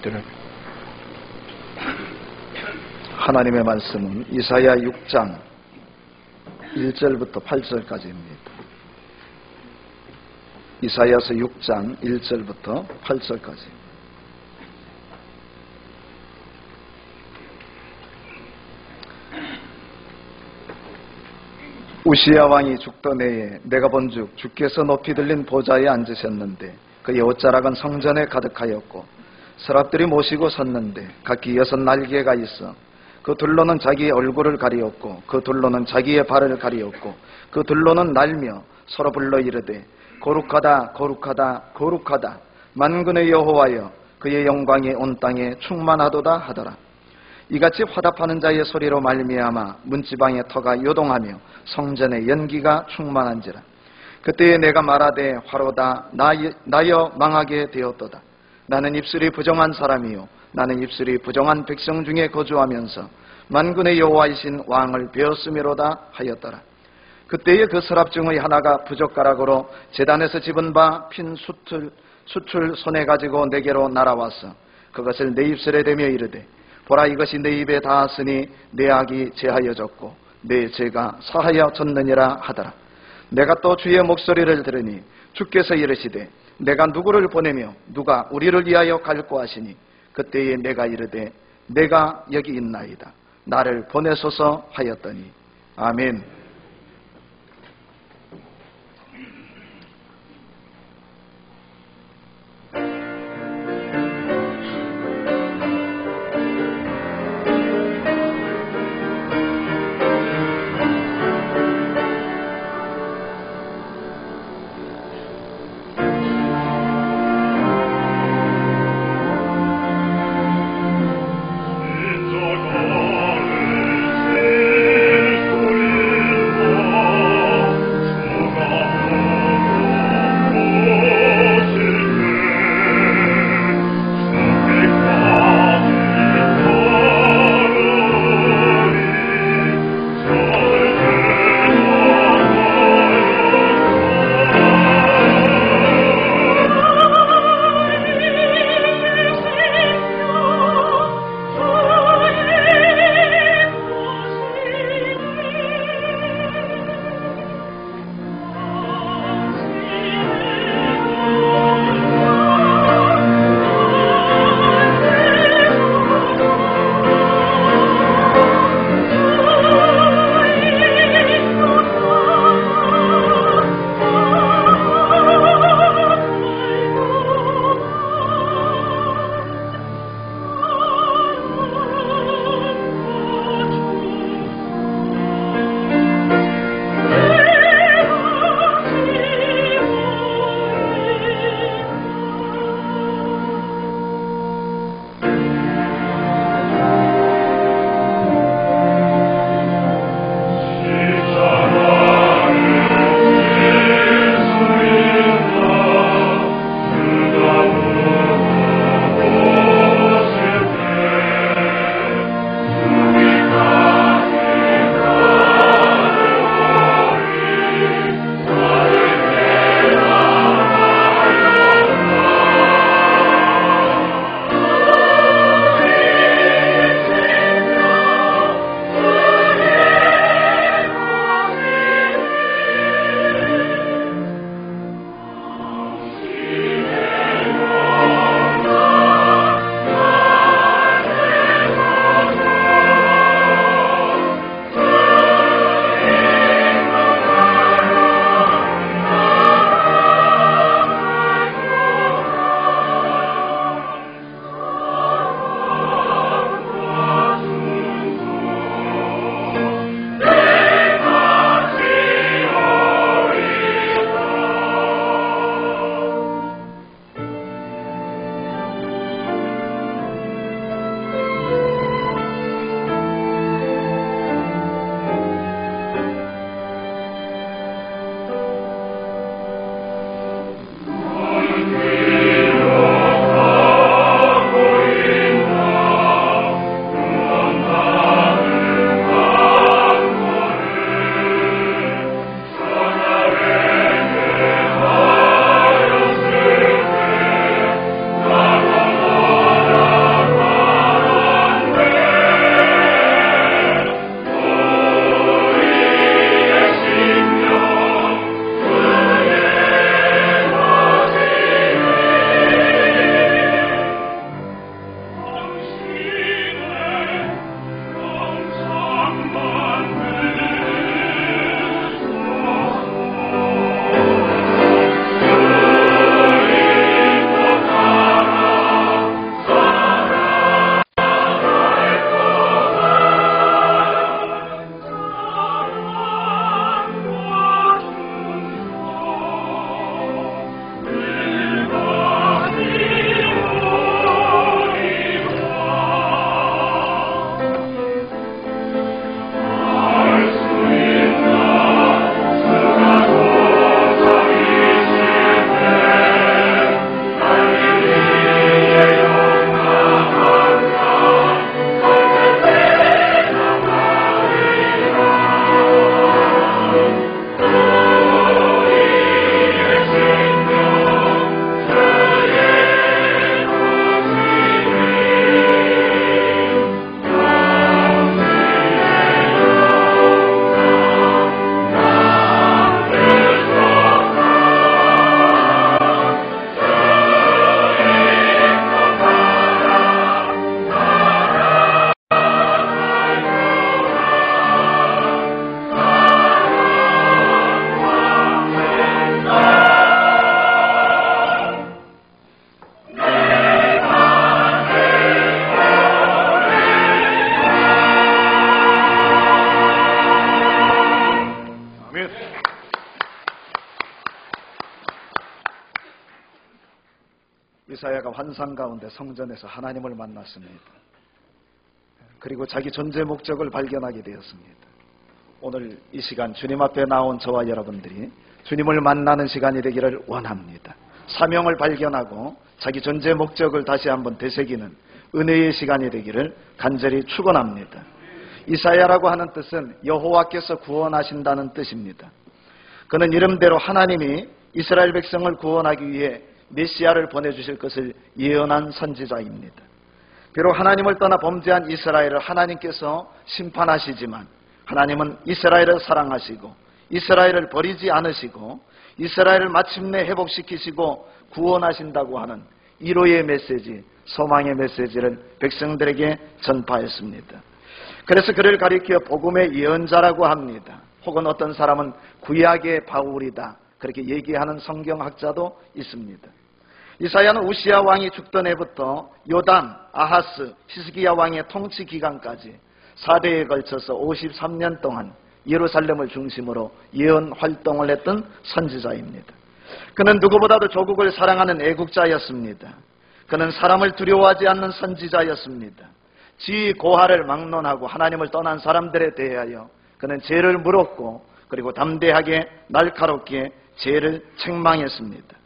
주시기를. 하나님의 말씀은 이사야 6장 1절부터 8절까지입니다. 이사야서 6장 1절부터 8절까지. 우시야 왕이 죽던 해에 내가 본즉 주께서 높이 들린 보좌에 앉으셨는데 그의 옷자락은 성전에 가득하였고 서랍들이 모시고 섰는데 각기 6 날개가 있어 그 둘로는 자기의 얼굴을 가리었고 그 둘로는 자기의 발을 가리었고 그 둘로는 날며 서로 불러 이르되 거룩하다 거룩하다 거룩하다 만군의 여호와여 그의 영광이 온 땅에 충만하도다 하더라. 이같이 화답하는 자의 소리로 말미암아 문지방의 터가 요동하며 성전의 연기가 충만한지라. 그때에 내가 말하되 화로다 나여 망하게 되었도다. 나는 입술이 부정한 사람이요 나는 입술이 부정한 백성 중에 거주하면서 만군의 여호와이신 왕을 배웠음이로다 하였더라. 그때에 그 서랍 중의 하나가 부젓가락으로 제단에서 집은 바 핀 수출 손에 가지고 내게로 날아왔어 그것을 내 입술에 대며 이르되 보라 이것이 내 입에 닿았으니 내 악이 제하여졌고 내 죄가 사하여졌느니라 하더라. 내가 또 주의 목소리를 들으니 주께서 이르시되 내가 누구를 보내며 누가 우리를 위하여 갈고 하시니 그때에 내가 이르되 내가 여기 있나이다. 나를 보내소서 하였더니 아멘. Oh 이사야가 환상 가운데 성전에서 하나님을 만났습니다. 그리고 자기 존재 목적을 발견하게 되었습니다. 오늘 이 시간 주님 앞에 나온 저와 여러분들이 주님을 만나는 시간이 되기를 원합니다. 사명을 발견하고 자기 존재 목적을 다시 한번 되새기는 은혜의 시간이 되기를 간절히 축원합니다. 이사야라고 하는 뜻은 여호와께서 구원하신다는 뜻입니다. 그는 이름대로 하나님이 이스라엘 백성을 구원하기 위해 메시아를 보내주실 것을 예언한 선지자입니다. 비록 하나님을 떠나 범죄한 이스라엘을 하나님께서 심판하시지만 하나님은 이스라엘을 사랑하시고 이스라엘을 버리지 않으시고 이스라엘을 마침내 회복시키시고 구원하신다고 하는 위로의 메시지, 소망의 메시지를 백성들에게 전파했습니다. 그래서 그를 가리켜 복음의 예언자라고 합니다. 혹은 어떤 사람은 구약의 바울이다, 그렇게 얘기하는 성경학자도 있습니다. 이사야는 우시야 왕이 죽던 해부터 요담, 아하스, 히스기야 왕의 통치 기간까지 4대에 걸쳐서 53년 동안 예루살렘을 중심으로 예언 활동을 했던 선지자입니다. 그는 누구보다도 조국을 사랑하는 애국자였습니다. 그는 사람을 두려워하지 않는 선지자였습니다. 지위 고하를 막론하고 하나님을 떠난 사람들에 대하여 그는 죄를 물었고 그리고 담대하게 날카롭게 죄를 책망했습니다.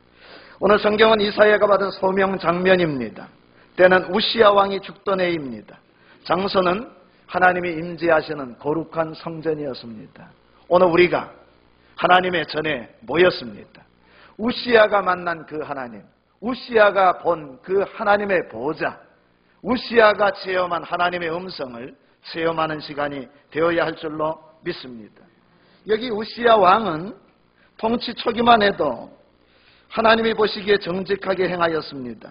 오늘 성경은 이사야가 받은 소명 장면입니다. 때는 우시야 왕이 죽던 해입니다. 장소는 하나님이 임재하시는 거룩한 성전이었습니다. 오늘 우리가 하나님의 전에 모였습니다. 우시야가 만난 그 하나님, 우시야가 본 그 하나님의 보좌, 우시야가 체험한 하나님의 음성을 체험하는 시간이 되어야 할 줄로 믿습니다. 여기 우시야 왕은 통치 초기만 해도 하나님이 보시기에 정직하게 행하였습니다.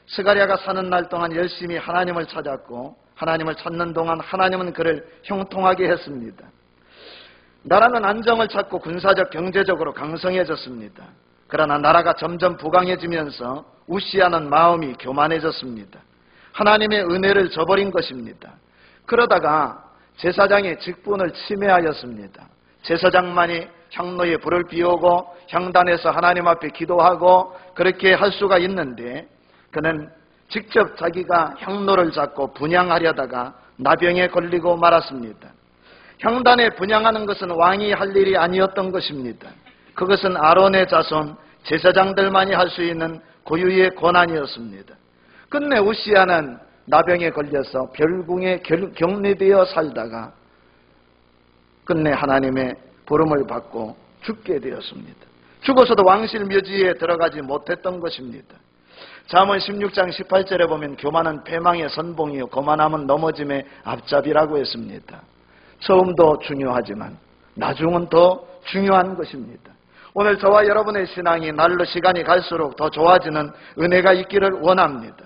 스가랴가 사는 날 동안 열심히 하나님을 찾았고 하나님을 찾는 동안 하나님은 그를 형통하게 했습니다. 나라는 안정을 찾고 군사적 경제적으로 강성해졌습니다. 그러나 나라가 점점 부강해지면서 우시야는 마음이 교만해졌습니다. 하나님의 은혜를 저버린 것입니다. 그러다가 제사장의 직분을 침해하였습니다. 제사장만이 향로에 불을 피우고 향단에서 하나님 앞에 기도하고 그렇게 할 수가 있는데 그는 직접 자기가 향로를 잡고 분향하려다가 나병에 걸리고 말았습니다. 향단에 분향하는 것은 왕이 할 일이 아니었던 것입니다. 그것은 아론의 자손 제사장들만이 할 수 있는 고유의 권한이었습니다. 끝내 우시야는 나병에 걸려서 별궁에 격리되어 살다가 끝내 하나님의 부름을 받고 죽게 되었습니다. 죽어서도 왕실 묘지에 들어가지 못했던 것입니다. 잠언 16장 18절에 보면 교만은 패망의 선봉이요 거만함은 넘어짐의 앞잡이라고 했습니다. 처음도 중요하지만 나중은 더 중요한 것입니다. 오늘 저와 여러분의 신앙이 날로 시간이 갈수록 더 좋아지는 은혜가 있기를 원합니다.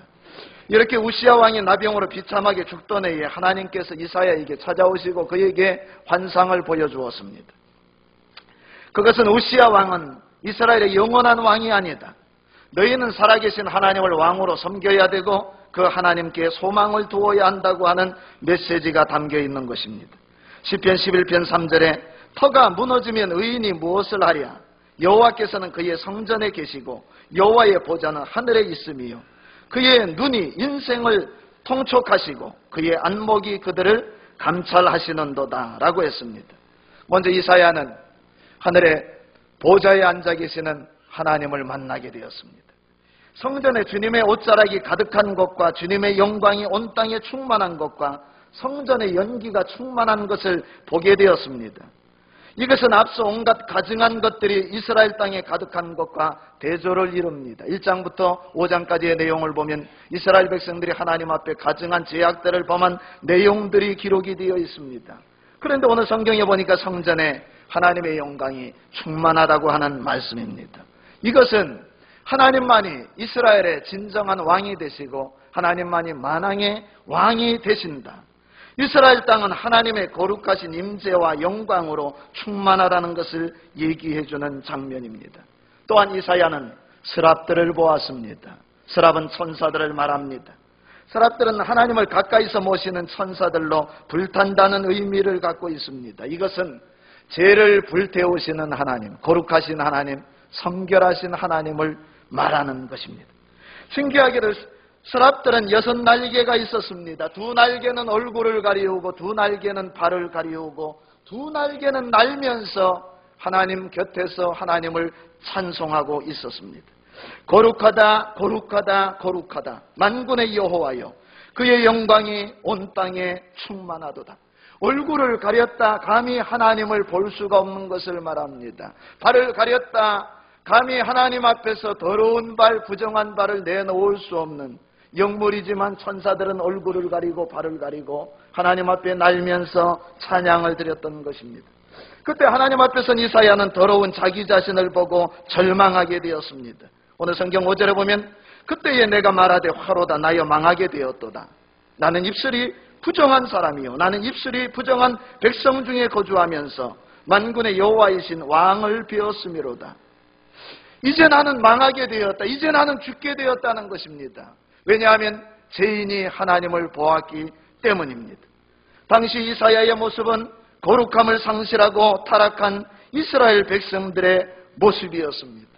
이렇게 우시야 왕이 나병으로 비참하게 죽던 해에 하나님께서 이사야에게 찾아오시고 그에게 환상을 보여주었습니다. 그것은 우시야 왕은 이스라엘의 영원한 왕이 아니다. 너희는 살아계신 하나님을 왕으로 섬겨야 되고 그 하나님께 소망을 두어야 한다고 하는 메시지가 담겨 있는 것입니다. 시편 11편 3절에 터가 무너지면 의인이 무엇을 하랴? 여호와께서는 그의 성전에 계시고 여호와의 보좌는 하늘에 있으며 그의 눈이 인생을 통촉하시고 그의 안목이 그들을 감찰하시는도다 라고 했습니다. 먼저 이사야는 하늘의 보좌에 앉아 계시는 하나님을 만나게 되었습니다. 성전에 주님의 옷자락이 가득한 것과 주님의 영광이 온 땅에 충만한 것과 성전의 연기가 충만한 것을 보게 되었습니다. 이것은 앞서 온갖 가증한 것들이 이스라엘 땅에 가득한 것과 대조를 이룹니다. 1장부터 5장까지의 내용을 보면 이스라엘 백성들이 하나님 앞에 가증한 죄악들을 범한 내용들이 기록이 되어 있습니다. 그런데 오늘 성경에 보니까 성전에 하나님의 영광이 충만하다고 하는 말씀입니다. 이것은 하나님만이 이스라엘의 진정한 왕이 되시고 하나님만이 만왕의 왕이 되신다. 이스라엘 땅은 하나님의 거룩하신 임재와 영광으로 충만하다는 것을 얘기해주는 장면입니다. 또한 이사야는 스랍들을 보았습니다. 스랍은 천사들을 말합니다. 스랍들은 하나님을 가까이서 모시는 천사들로 불탄다는 의미를 갖고 있습니다. 이것은 죄를 불태우시는 하나님, 거룩하신 하나님, 성결하신 하나님을 말하는 것입니다. 신기하게도 서랍들은 6날개가 있었습니다. 2날개는 얼굴을 가리우고 2날개는 발을 가리우고 2날개는 날면서 하나님 곁에서 하나님을 찬송하고 있었습니다. 거룩하다 거룩하다 거룩하다 만군의 여호와여, 그의 영광이 온 땅에 충만하도다. 얼굴을 가렸다 감히 하나님을 볼 수가 없는 것을 말합니다. 발을 가렸다 감히 하나님 앞에서 더러운 발, 부정한 발을 내놓을 수 없는 영물이지만 천사들은 얼굴을 가리고 발을 가리고 하나님 앞에 날면서 찬양을 드렸던 것입니다. 그때 하나님 앞에선 이사야는 더러운 자기 자신을 보고 절망하게 되었습니다. 오늘 성경 5절에 보면 그때에 내가 말하되 화로다 나여 망하게 되었도다. 나는 입술이 부정한 사람이요 나는 입술이 부정한 백성 중에 거주하면서 만군의 여호와이신 왕을 비었음이로다. 이제 나는 망하게 되었다. 이제 나는 죽게 되었다는 것입니다. 왜냐하면 죄인이 하나님을 보았기 때문입니다. 당시 이사야의 모습은 거룩함을 상실하고 타락한 이스라엘 백성들의 모습이었습니다.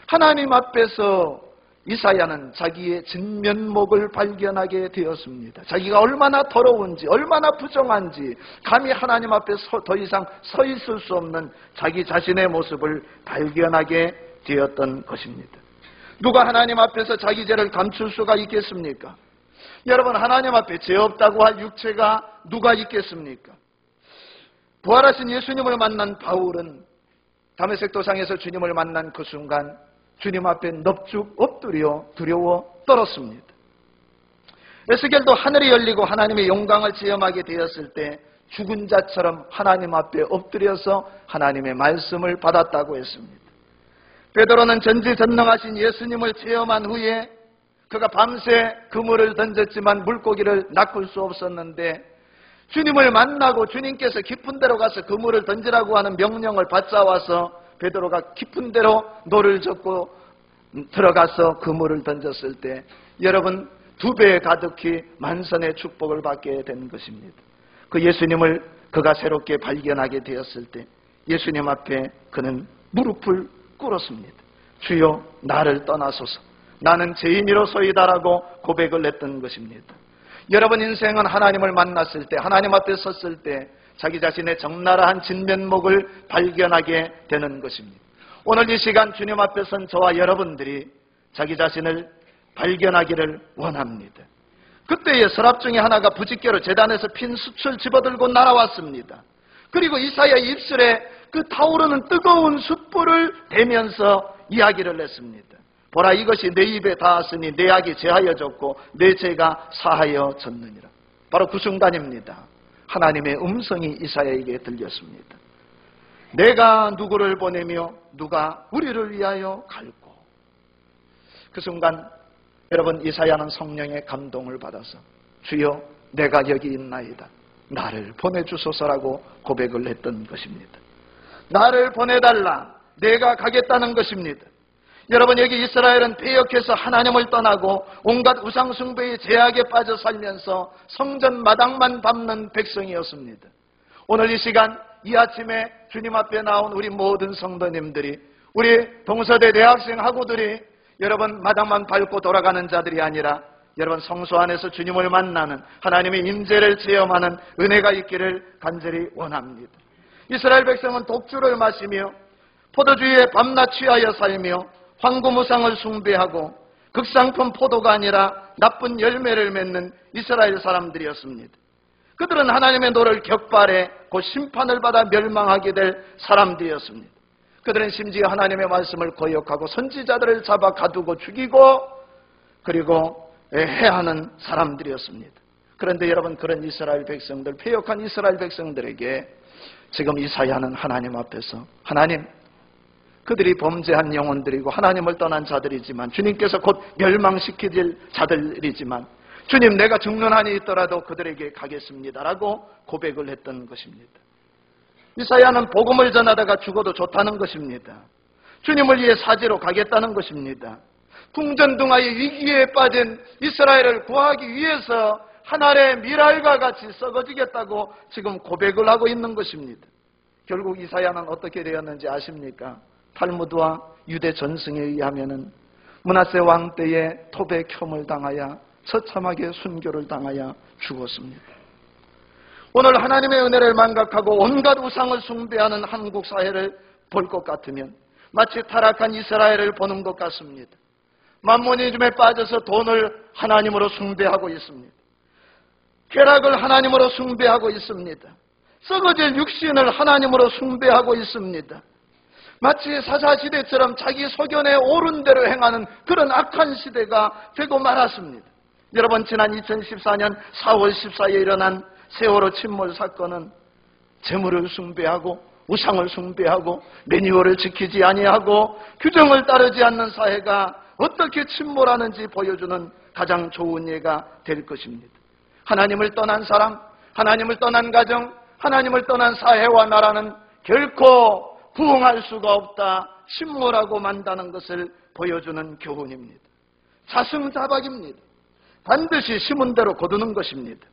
하나님 앞에서 이사야는 자기의 진면목을 발견하게 되었습니다. 자기가 얼마나 더러운지, 얼마나 부정한지 감히 하나님 앞에 더 이상 서 있을 수 없는 자기 자신의 모습을 발견하게 되었던 것입니다. 누가 하나님 앞에서 자기 죄를 감출 수가 있겠습니까? 여러분, 하나님 앞에 죄 없다고 할 육체가 누가 있겠습니까? 부활하신 예수님을 만난 바울은 다메섹 도상에서 주님을 만난 그 순간 주님 앞에 넙죽 엎드려 두려워 떨었습니다. 에스겔도 하늘이 열리고 하나님의 영광을 체험하게 되었을 때 죽은 자처럼 하나님 앞에 엎드려서 하나님의 말씀을 받았다고 했습니다. 베드로는 전지전능하신 예수님을 체험한 후에 그가 밤새 그물을 던졌지만 물고기를 낚을 수 없었는데 주님을 만나고 주님께서 깊은 데로 가서 그물을 던지라고 하는 명령을 받아와서 베드로가 깊은 데로 노를 젓고 들어가서 그물을 던졌을 때 여러분 2배 가득히 만선의 축복을 받게 된 것입니다. 그 예수님을 그가 새롭게 발견하게 되었을 때 예수님 앞에 그는 무릎을 꿇었습니다. 주여 나를 떠나소서 나는 죄인이로소이다라고 고백을 했던 것입니다. 여러분 인생은 하나님을 만났을 때 하나님 앞에 섰을 때 자기 자신의 적나라한 진면목을 발견하게 되는 것입니다. 오늘 이 시간 주님 앞에 선 저와 여러분들이 자기 자신을 발견하기를 원합니다. 그때의 서랍 중에 하나가 부짓개로 제단에서 핀 숯을 집어들고 날아왔습니다. 그리고 이사야의 입술에 그 타오르는 뜨거운 숯불을 대면서 이야기를 했습니다. 보라 이것이 내 입에 닿았으니 내 악이 제하여졌고 내 죄가 사하여졌느니라. 바로 그 순간입니다. 하나님의 음성이 이사야에게 들렸습니다. 내가 누구를 보내며 누가 우리를 위하여 갈고. 그 순간 여러분 이사야는 성령의 감동을 받아서 주여 내가 여기 있나이다. 나를 보내주소서라고 고백을 했던 것입니다. 나를 보내달라. 내가 가겠다는 것입니다. 여러분 여기 이스라엘은 패역해서 하나님을 떠나고 온갖 우상숭배의 제약에 빠져 살면서 성전 마당만 밟는 백성이었습니다. 오늘 이 시간 이 아침에 주님 앞에 나온 우리 모든 성도님들이 우리 동서대 대학생 학우들이 여러분 마당만 밟고 돌아가는 자들이 아니라 여러분 성소 안에서 주님을 만나는 하나님의 임재를 체험하는 은혜가 있기를 간절히 원합니다. 이스라엘 백성은 독주를 마시며 포도주에 밤낮 취하여 살며 황금우상을 숭배하고 극상품 포도가 아니라 나쁜 열매를 맺는 이스라엘 사람들이었습니다. 그들은 하나님의 노를 격발해 곧 심판을 받아 멸망하게 될 사람들이었습니다. 그들은 심지어 하나님의 말씀을 거역하고 선지자들을 잡아 가두고 죽이고 그리고 해하는 사람들이었습니다. 그런데 여러분 그런 이스라엘 백성들, 패역한 이스라엘 백성들에게 지금 이사야는 하나님 앞에서 하나님 그들이 범죄한 영혼들이고 하나님을 떠난 자들이지만 주님께서 곧 멸망시킬 자들이지만 주님 내가 죽는 한이 있더라도 그들에게 가겠습니다라고 고백을 했던 것입니다. 이사야는 복음을 전하다가 죽어도 좋다는 것입니다. 주님을 위해 사지로 가겠다는 것입니다. 궁전등화의 위기에 빠진 이스라엘을 구하기 위해서 하늘의 미랄과 같이 썩어지겠다고 지금 고백을 하고 있는 것입니다. 결국 이사야는 어떻게 되었는지 아십니까? 탈무드와 유대 전승에 의하면은 므낫세 왕 때에 토백혐을 당하여 처참하게 순교를 당하여 죽었습니다. 오늘 하나님의 은혜를 망각하고 온갖 우상을 숭배하는 한국 사회를 볼 것 같으면 마치 타락한 이스라엘을 보는 것 같습니다. 만모니즘에 빠져서 돈을 하나님으로 숭배하고 있습니다. 쾌락을 하나님으로 숭배하고 있습니다. 썩어질 육신을 하나님으로 숭배하고 있습니다. 마치 사사시대처럼 자기 소견에 옳은 대로 행하는 그런 악한 시대가 되고 말았습니다. 여러분, 지난 2014년 4월 14일에 일어난 세월호 침몰 사건은 재물을 숭배하고 우상을 숭배하고 매뉴얼을 지키지 아니하고 규정을 따르지 않는 사회가 어떻게 침몰하는지 보여주는 가장 좋은 예가 될 것입니다. 하나님을 떠난 사람, 하나님을 떠난 가정, 하나님을 떠난 사회와 나라는 결코 부흥할 수가 없다, 침몰하고 만다는 것을 보여주는 교훈입니다. 자승자박입니다. 반드시 심은 대로 거두는 것입니다.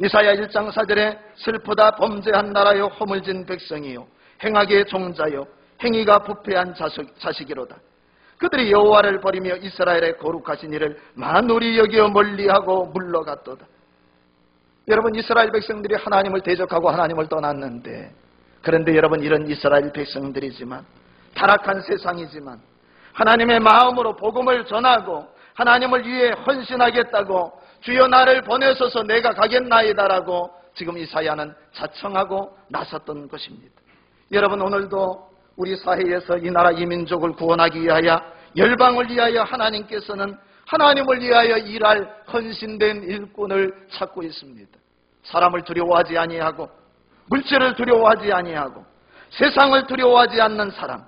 이사야 1장 4절에 슬프다 범죄한 나라요 허물진 백성이요 행악의 종자요 행위가 부패한 자식이로다. 그들이 여호와를 버리며 이스라엘의 거룩하신 이를 만홀히 여기어 멀리하고 물러갔도다. 여러분, 이스라엘 백성들이 하나님을 대적하고 하나님을 떠났는데, 그런데 여러분, 이런 이스라엘 백성들이지만, 타락한 세상이지만 하나님의 마음으로 복음을 전하고 하나님을 위해 헌신하겠다고 주여 나를 보내소서 내가 가겠나이다라고 지금 이사야는 자청하고 나섰던 것입니다. 여러분, 오늘도 우리 사회에서 이 나라 이 민족을 구원하기 위하여 열방을 위하여 하나님께서는 하나님을 위하여 일할 헌신된 일꾼을 찾고 있습니다. 사람을 두려워하지 아니하고 물질을 두려워하지 아니하고 세상을 두려워하지 않는 사람,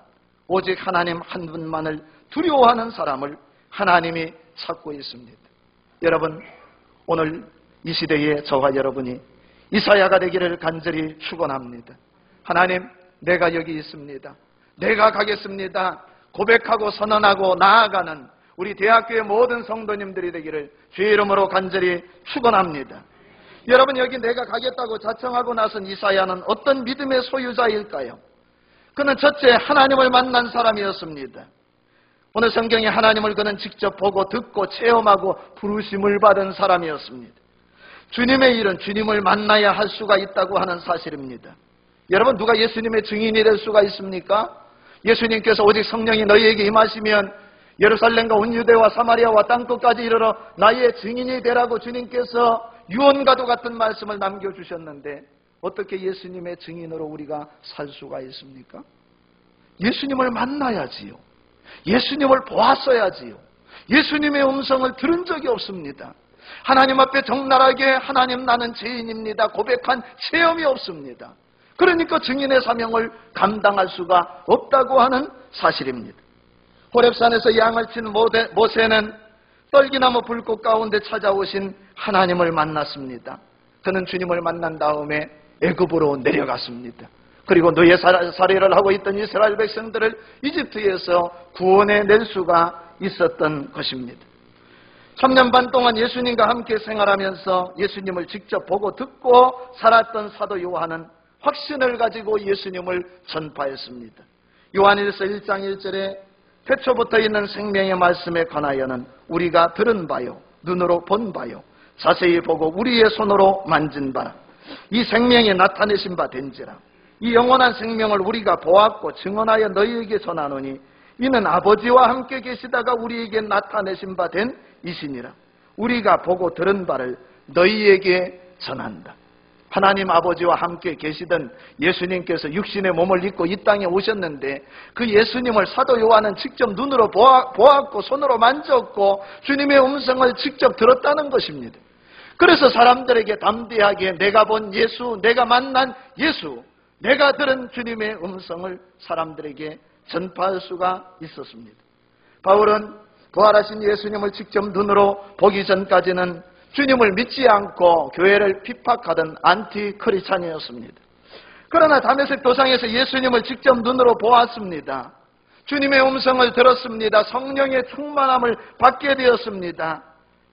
오직 하나님 한 분만을 두려워하는 사람을 하나님이 찾고 있습니다. 여러분, 오늘 이 시대에 저와 여러분이 이사야가 되기를 간절히 축원합니다. 하나님, 내가 여기 있습니다. 내가 가겠습니다. 고백하고 선언하고 나아가는 우리 대학교의 모든 성도님들이 되기를 주의 이름으로 간절히 축원합니다. 여러분, 여기 내가 가겠다고 자청하고 나선 이사야는 어떤 믿음의 소유자일까요? 그는 첫째 하나님을 만난 사람이었습니다. 오늘 성경에 하나님을 그는 직접 보고 듣고 체험하고 부르심을 받은 사람이었습니다. 주님의 일은 주님을 만나야 할 수가 있다고 하는 사실입니다. 여러분, 누가 예수님의 증인이 될 수가 있습니까? 예수님께서 오직 성령이 너희에게 임하시면 예루살렘과 온 유대와 사마리아와 땅끝까지 이르러 나의 증인이 되라고 주님께서 유언과도 같은 말씀을 남겨주셨는데 어떻게 예수님의 증인으로 우리가 살 수가 있습니까? 예수님을 만나야지요. 예수님을 보았어야지요. 예수님의 음성을 들은 적이 없습니다. 하나님 앞에 적나라하게 하나님 나는 죄인입니다 고백한 체험이 없습니다. 그러니까 증인의 사명을 감당할 수가 없다고 하는 사실입니다. 호렙산에서 양을 친 모세는 떨기나무 불꽃 가운데 찾아오신 하나님을 만났습니다. 그는 주님을 만난 다음에 애굽으로 내려갔습니다. 그리고 노예살이를 하고 있던 이스라엘 백성들을 이집트에서 구원해낼 수가 있었던 것입니다. 3년 반 동안 예수님과 함께 생활하면서 예수님을 직접 보고 듣고 살았던 사도 요한은 확신을 가지고 예수님을 전파했습니다. 요한일서 1장 1절에 태초부터 있는 생명의 말씀에 관하여는 우리가 들은 바요 눈으로 본 바요 자세히 보고 우리의 손으로 만진 바라. 이 생명이 나타내신 바 된지라. 이 영원한 생명을 우리가 보았고 증언하여 너희에게 전하노니 이는 아버지와 함께 계시다가 우리에게 나타내신 바 된 이시니라. 우리가 보고 들은 바를 너희에게 전한다. 하나님 아버지와 함께 계시던 예수님께서 육신의 몸을 입고 이 땅에 오셨는데 그 예수님을 사도 요한은 직접 눈으로 보았고 손으로 만졌고 주님의 음성을 직접 들었다는 것입니다. 그래서 사람들에게 담대하게 내가 본 예수, 내가 만난 예수, 내가 들은 주님의 음성을 사람들에게 전파할 수가 있었습니다. 바울은 부활하신 예수님을 직접 눈으로 보기 전까지는 주님을 믿지 않고 교회를 핍박하던 안티크리스찬이었습니다. 그러나 다메섹 도상에서 예수님을 직접 눈으로 보았습니다. 주님의 음성을 들었습니다. 성령의 충만함을 받게 되었습니다.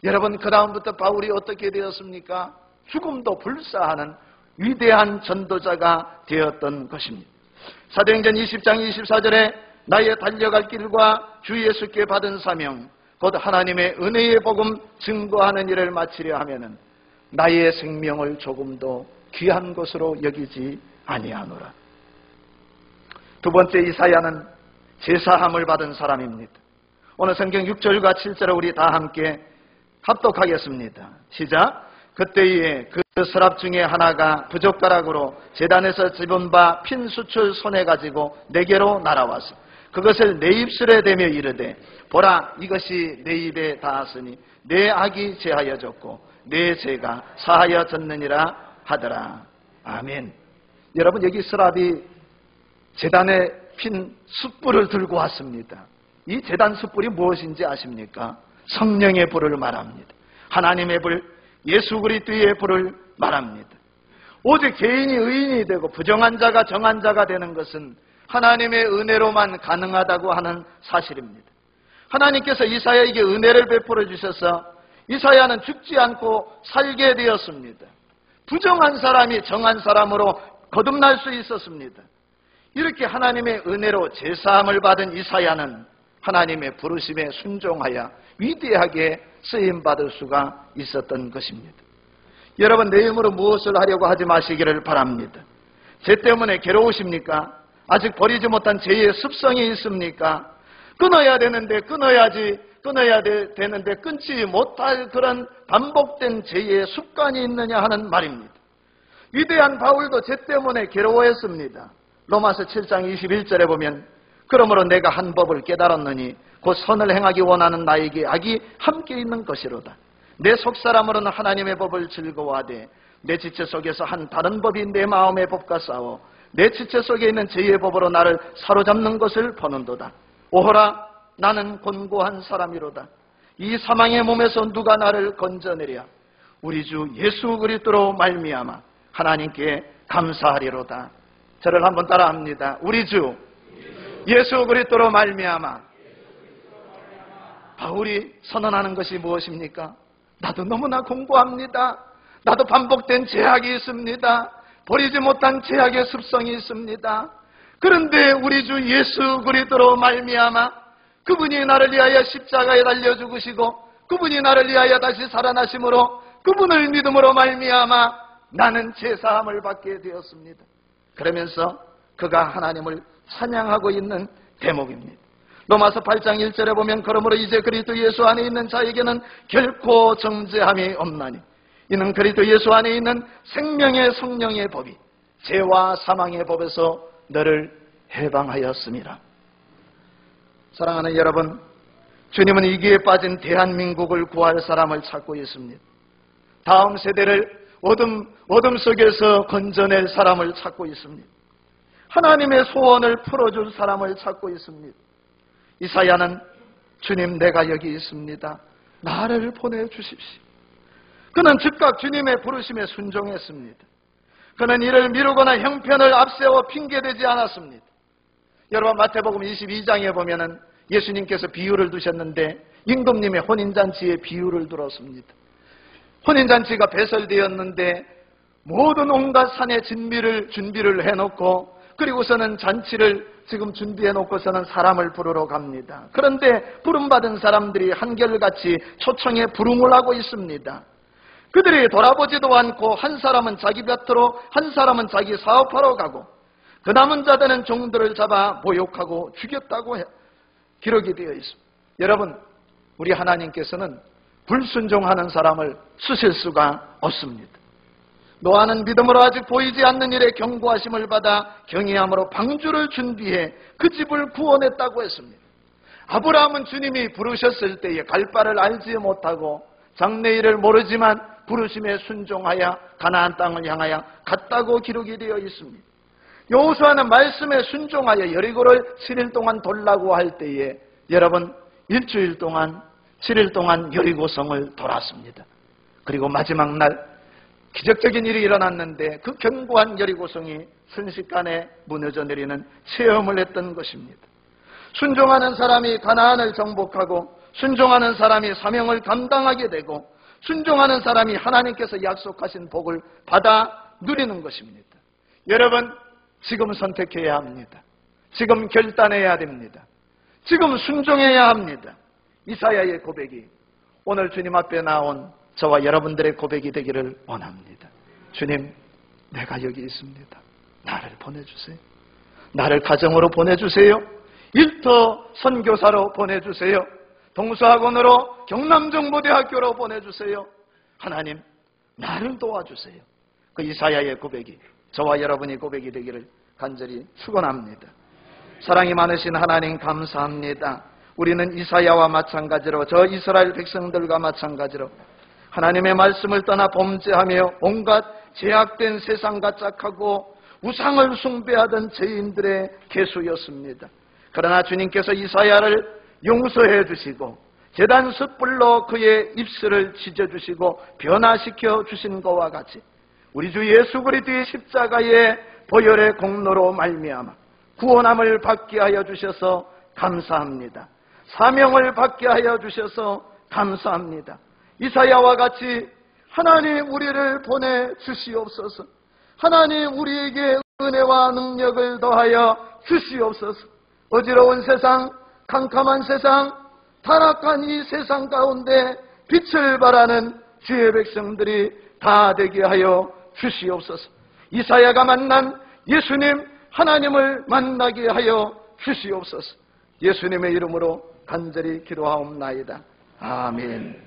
여러분, 그 다음부터 바울이 어떻게 되었습니까? 죽음도 불사하는 위대한 전도자가 되었던 것입니다. 사도행전 20장 24절에 나의 달려갈 길과 주 예수께 받은 사명, 곧 하나님의 은혜의 복음 증거하는 일을 마치려 하면은 나의 생명을 조금도 귀한 것으로 여기지 아니하노라. 두 번째, 이사야는 제사함을 받은 사람입니다. 오늘 성경 6절과 7절을 우리 다 함께 합독하겠습니다. 시작. 그때에 그 서랍 중에 하나가 부젓가락으로 제단에서 집은 바 핀 숯을 손에 가지고 내게로 날아와서 그것을 내 입술에 대며 이르되, 보라, 이것이 내 입에 닿았으니 내 악이 제하여졌고 내 죄가 사하여졌느니라 하더라. 아멘. 여러분, 여기 서랍이 제단에 핀 숯불을 들고 왔습니다. 이 제단 숯불이 무엇인지 아십니까? 성령의 불을 말합니다. 하나님의 불, 예수 그리스도의 불을 말합니다. 오직 개인이 의인이 되고 부정한 자가 정한 자가 되는 것은 하나님의 은혜로만 가능하다고 하는 사실입니다. 하나님께서 이사야에게 은혜를 베풀어 주셔서 이사야는 죽지 않고 살게 되었습니다. 부정한 사람이 정한 사람으로 거듭날 수 있었습니다. 이렇게 하나님의 은혜로 제사함을 받은 이사야는 하나님의 부르심에 순종하여 위대하게 쓰임받을 수가 있었던 것입니다. 여러분, 내 힘으로 무엇을 하려고 하지 마시기를 바랍니다. 죄 때문에 괴로우십니까? 아직 버리지 못한 죄의 습성이 있습니까? 끊어야 되는데 되는데 끊지 못할 그런 반복된 죄의 습관이 있느냐 하는 말입니다. 위대한 바울도 죄 때문에 괴로워했습니다. 로마서 7장 21절에 보면, 그러므로 내가 한 법을 깨달았느니 곧 선을 행하기 원하는 나에게 악이 함께 있는 것이로다. 내 속사람으로는 하나님의 법을 즐거워하되 내 지체 속에서 한 다른 법이 내 마음의 법과 싸워 내 지체 속에 있는 죄의 법으로 나를 사로잡는 것을 보는도다. 오호라, 나는 곤고한 사람이로다. 이 사망의 몸에서 누가 나를 건져내랴. 우리 주 예수 그리스도로 말미암아 하나님께 감사하리로다. 저를 한번 따라합니다. 우리 주 예수 그리스도로 말미암아. 바울이 선언하는 것이 무엇입니까? 나도 너무나 공고합니다. 나도 반복된 죄악이 있습니다. 버리지 못한 죄악의 습성이 있습니다. 그런데 우리 주 예수 그리스도로 말미암아 그분이 나를 위하여 십자가에 달려 죽으시고 그분이 나를 위하여 다시 살아나심으로 그분을 믿음으로 말미암아 나는 제사함을 받게 되었습니다. 그러면서 그가 하나님을 찬양하고 있는 대목입니다. 로마서 8장 1절에 보면, 그러므로 이제 그리스도 예수 안에 있는 자에게는 결코 정죄함이 없나니 이는 그리스도 예수 안에 있는 생명의 성령의 법이 죄와 사망의 법에서 너를 해방하였습니다. 사랑하는 여러분, 주님은 위기에 빠진 대한민국을 구할 사람을 찾고 있습니다. 다음 세대를 어둠 속에서 건져낼 사람을 찾고 있습니다. 하나님의 소원을 풀어줄 사람을 찾고 있습니다. 이사야는, 주님, 내가 여기 있습니다. 나를 보내주십시오. 그는 즉각 주님의 부르심에 순종했습니다. 그는 이를 미루거나 형편을 앞세워 핑계대지 않았습니다. 여러분, 마태복음 22장에 보면은 예수님께서 비유를 두셨는데 임금님의 혼인잔치에 비유를 들었습니다. 혼인잔치가 배설되었는데 모든 온갖 산의 준비를 해놓고, 그리고서는 잔치를 지금 준비해놓고서는 사람을 부르러 갑니다. 그런데 부름받은 사람들이 한결같이 초청에 불응을 하고 있습니다. 그들이 돌아보지도 않고 한 사람은 자기 밭으로, 한 사람은 자기 사업하러 가고, 그 남은 자들은 종들을 잡아 모욕하고 죽였다고 기록이 되어 있습니다. 여러분, 우리 하나님께서는 불순종하는 사람을 쓰실 수가 없습니다. 노아는 믿음으로 아직 보이지 않는 일에 경고하심을 받아 경외함으로 방주를 준비해 그 집을 구원했다고 했습니다. 아브라함은 주님이 부르셨을 때에 갈 바를 알지 못하고 장래일을 모르지만 부르심에 순종하여 가나안 땅을 향하여 갔다고 기록이 되어 있습니다. 여호수아는 말씀에 순종하여 여리고를 7일 동안 돌라고 할 때에 여러분, 일주일 동안 7일 동안 여리고성을 돌았습니다. 그리고 마지막 날 기적적인 일이 일어났는데 그 견고한 여리고성이 순식간에 무너져 내리는 체험을 했던 것입니다. 순종하는 사람이 가나안을 정복하고, 순종하는 사람이 사명을 감당하게 되고, 순종하는 사람이 하나님께서 약속하신 복을 받아 누리는 것입니다. 여러분, 지금 선택해야 합니다. 지금 결단해야 됩니다. 지금 순종해야 합니다. 이사야의 고백이 오늘 주님 앞에 나온 저와 여러분들의 고백이 되기를 원합니다. 주님, 내가 여기 있습니다. 나를 보내주세요. 나를 가정으로 보내주세요. 일터 선교사로 보내주세요. 동수학원으로 경남정보대학교로 보내주세요. 하나님, 나를 도와주세요. 그 이사야의 고백이 저와 여러분의 고백이 되기를 간절히 축원합니다. 사랑이 많으신 하나님 감사합니다. 우리는 이사야와 마찬가지로 저 이스라엘 백성들과 마찬가지로 하나님의 말씀을 떠나 범죄하며 온갖 제약된 세상과 짝하고 우상을 숭배하던 죄인들의 개수였습니다. 그러나 주님께서 이사야를 용서해 주시고 제단 숯불로 그의 입술을 지져주시고 변화시켜 주신 것과 같이 우리 주 예수 그리스도의 십자가의 보혈의 공로로 말미암아 구원함을 받게 하여 주셔서 감사합니다. 사명을 받게 하여 주셔서 감사합니다. 이사야와 같이 하나님 우리를 보내주시옵소서. 하나님 우리에게 은혜와 능력을 더하여 주시옵소서. 어지러운 세상, 캄캄한 세상, 타락한 이 세상 가운데 빛을 발하는 주의 백성들이 다 되게 하여 주시옵소서. 이사야가 만난 예수님 하나님을 만나게 하여 주시옵소서. 예수님의 이름으로 간절히 기도하옵나이다. 아멘.